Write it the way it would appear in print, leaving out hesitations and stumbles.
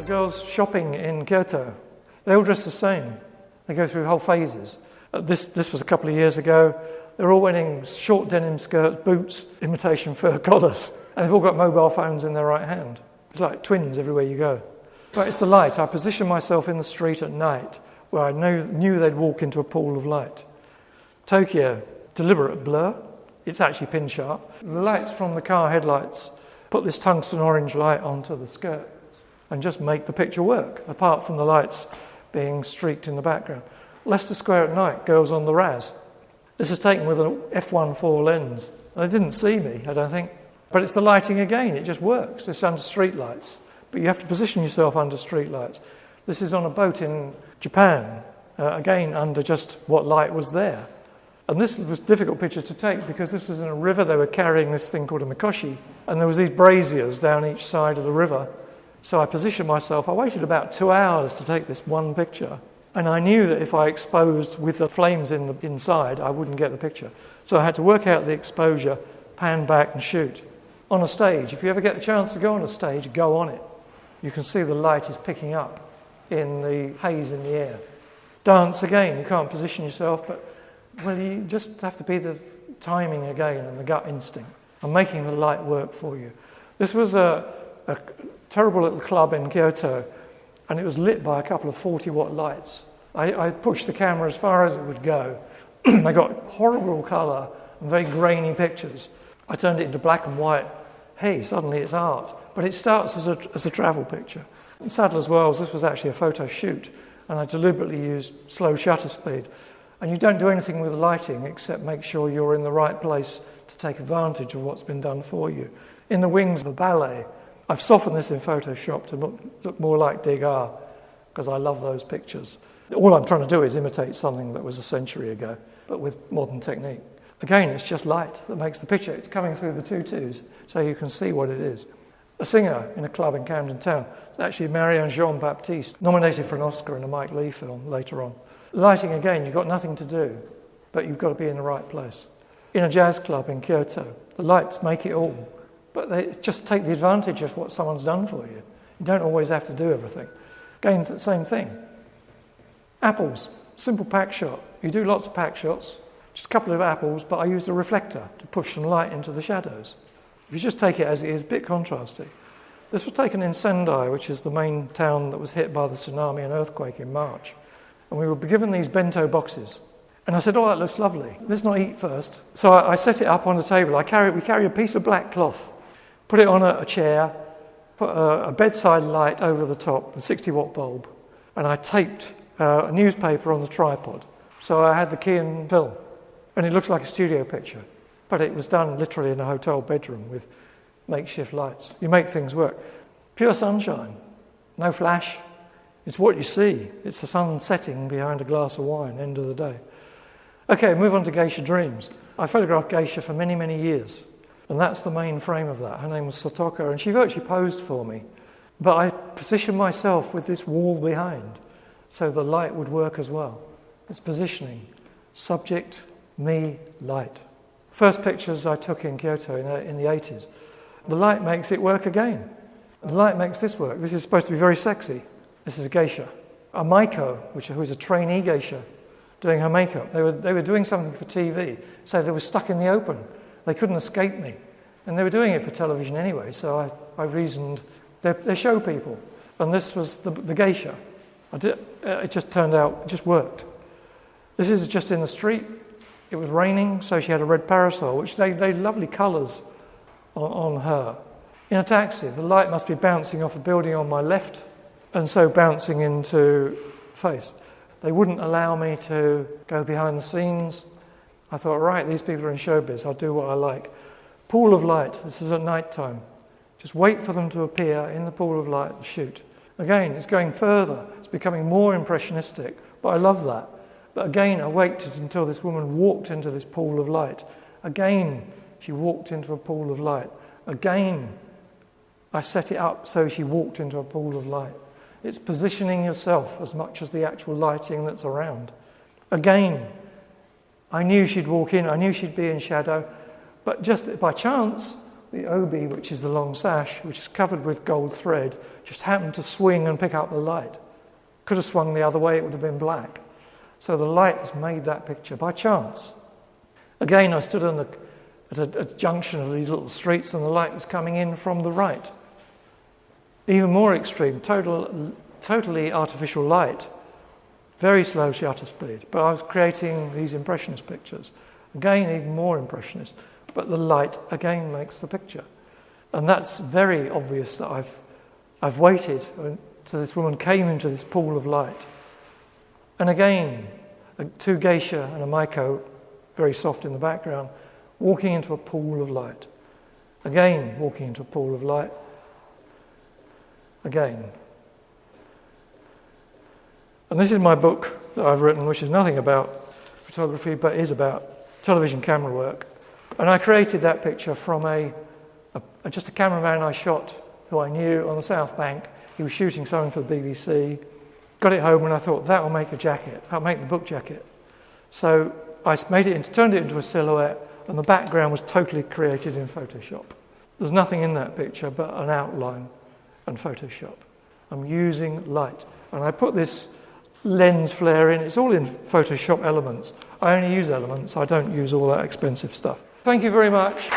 girls shopping in Kyoto. They all dress the same. They go through whole phases. This was a couple of years ago. They're all wearing short denim skirts, boots, imitation fur collars, and they've all got mobile phones in their right hand. It's like twins everywhere you go. But it's the light. I position myself in the street at night where I knew they'd walk into a pool of light. Tokyo, deliberate blur. It's actually pin sharp. The lights from the car headlights put this tungsten orange light onto the skirts and just make the picture work, apart from the lights being streaked in the background. Leicester Square at night, girls on the Raz. This was taken with an f1.4 lens. They didn't see me, I don't think. But it's the lighting again, it just works. It's under street lights. But you have to position yourself under street lights. This is on a boat in Japan, again under just what light was there. And this was a difficult picture to take because this was in a river. They were carrying this thing called a mikoshi, and there was these braziers down each side of the river. So I positioned myself. I waited about 2 hours to take this one picture. And I knew that if I exposed with the flames inside, I wouldn't get the picture. So I had to work out the exposure, pan back and shoot. On a stage, if you ever get the chance to go on a stage, go on it. You can see the light is picking up in the haze in the air. Dance again, you can't position yourself, but you just have to be the timing again and the gut instinct and making the light work for you. This was a terrible little club in Kyoto, and it was lit by a couple of 40-watt lights. I pushed the camera as far as it would go. I got horrible colour and very grainy pictures. I turned it into black and white. Hey, suddenly it's art. But it starts as a travel picture. In Sadler's Wells, this was actually a photo shoot, and I deliberately used slow shutter speed. And you don't do anything with lighting except make sure you're in the right place to take advantage of what's been done for you. In the wings of a ballet, I've softened this in Photoshop to look more like Degas, because I love those pictures. All I'm trying to do is imitate something that was a century ago, but with modern technique. Again, it's just light that makes the picture. It's coming through the tutus, so you can see what it is. A singer in a club in Camden Town, actually Marianne Jean-Baptiste, nominated for an Oscar in a Mike Leigh film later on. Lighting again, you've got nothing to do, but you've got to be in the right place. In a jazz club in Kyoto, the lights make it all, but they just take the advantage of what someone's done for you. You don't always have to do everything. Again, the same thing. Apples, simple pack shot. You do lots of pack shots, just a couple of apples, but I used a reflector to push some light into the shadows. If you just take it as it is, a bit contrasty. This was taken in Sendai, which is the main town that was hit by the tsunami and earthquake in March. And we were given these bento boxes. And I said, oh, that looks lovely. Let's not eat first. So I set it up on the table. We carry a piece of black cloth, put it on a chair, put a bedside light over the top, a 60-watt bulb, and I taped a newspaper on the tripod. So I had the key and film. And it looks like a studio picture. But it was done literally in a hotel bedroom with makeshift lights. You make things work. Pure sunshine, no flash. It's what you see. It's the sun setting behind a glass of wine, end of the day. Okay, move on to Geisha Dreams. I photographed Geisha for many, many years. And that's the main frame of that. Her name was Sotoko, and she virtually posed for me. But I positioned myself with this wall behind, so the light would work as well. It's positioning. Subject, me, light. First pictures I took in Kyoto in the 80s. The light makes it work again. The light makes this work. This is supposed to be very sexy. This is a geisha. A maiko, who is a trainee geisha, doing her makeup. They were doing something for TV, so they were stuck in the open. They couldn't escape me. And they were doing it for television anyway, so I reasoned they're show people. And this was the geisha. It just turned out, it just worked. This is just in the street. It was raining, so she had a red parasol, which they lovely colours on her. In a taxi, the light must be bouncing off a building on my left, and so bouncing into face. They wouldn't allow me to go behind the scenes. I thought, right, these people are in showbiz, I'll do what I like. Pool of light, this is at night time. Just wait for them to appear in the pool of light and shoot. Again, it's going further, it's becoming more impressionistic, but I love that. But again, I waited until this woman walked into this pool of light. Again, she walked into a pool of light. Again, I set it up so she walked into a pool of light. It's positioning yourself as much as the actual lighting that's around. Again, I knew she'd walk in, I knew she'd be in shadow, but just by chance, the obi, which is the long sash, which is covered with gold thread, just happened to swing and pick up the light. Could have swung the other way, it would have been black. So the light has made that picture by chance. Again, I stood at a junction of these little streets and the light was coming in from the right. Even more extreme, totally artificial light, very slow shutter speed. But I was creating these impressionist pictures. Again, even more impressionist. But the light, again, makes the picture. And that's very obvious that I've waited until this woman came into this pool of light. And again, two geisha and a maiko, very soft in the background, walking into a pool of light. Again, walking into a pool of light. Again. And this is my book that I've written, which is nothing about photography, but is about television camera work. And I created that picture from just a cameraman I shot who I knew on the South Bank. He was shooting something for the BBC. Got it home and I thought, that will make a jacket. That'll make the book jacket. So I turned it into a silhouette, and the background was totally created in Photoshop. There's nothing in that picture but an outline and Photoshop. I'm using light. And I put this lens flare in. It's all in Photoshop elements. I only use elements. I don't use all that expensive stuff. Thank you very much.